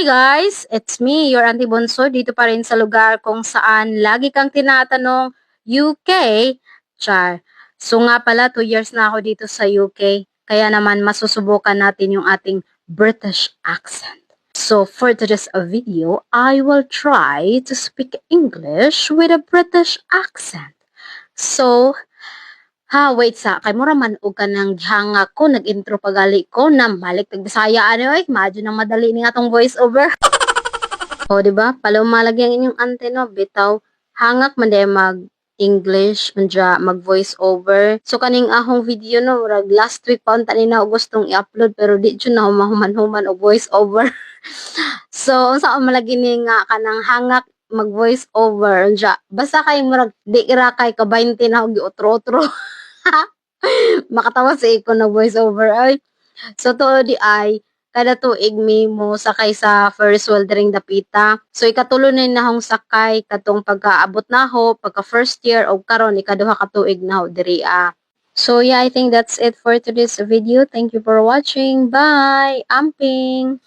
Guys, it's me, your Auntie Bonso, dito pa rin sa lugar kung saan lagi kang tinatanong UK, char. So nga pala, 2 years na ako dito sa UK, kaya naman masusubukan natin yung ating British accent. So for today's video, I will try to speak English with a British accent. So, wait sa, kay mura man og kanang gihanga ko, nag-intro pagali ko na balik tag Bisaya ano medyo nang madali ni atong voice over. O di ba? Palaw malagyan inyong anteno bitaw hangak man day mag English unja mag voice over. So kaning ahong video no, murag last week pa unta ni na gustong i-upload pero di jud na human-human og voice over. So unsa man malagi ni nga kanang hangak mag voice over unja basta kay murag di ra kay ka 20 na og giotro-otro. Makatawa sa iko na voice over ay. So to di ay kada tuig mi mo sakay sa Ferris wheel diring dapita. So ikatulo na nahong sakay katong pagkaabot naho pagka first year o karon ikaduha ka tuig naho diri So yeah, I think that's it for today's video. Thank you for watching. Bye. Amping.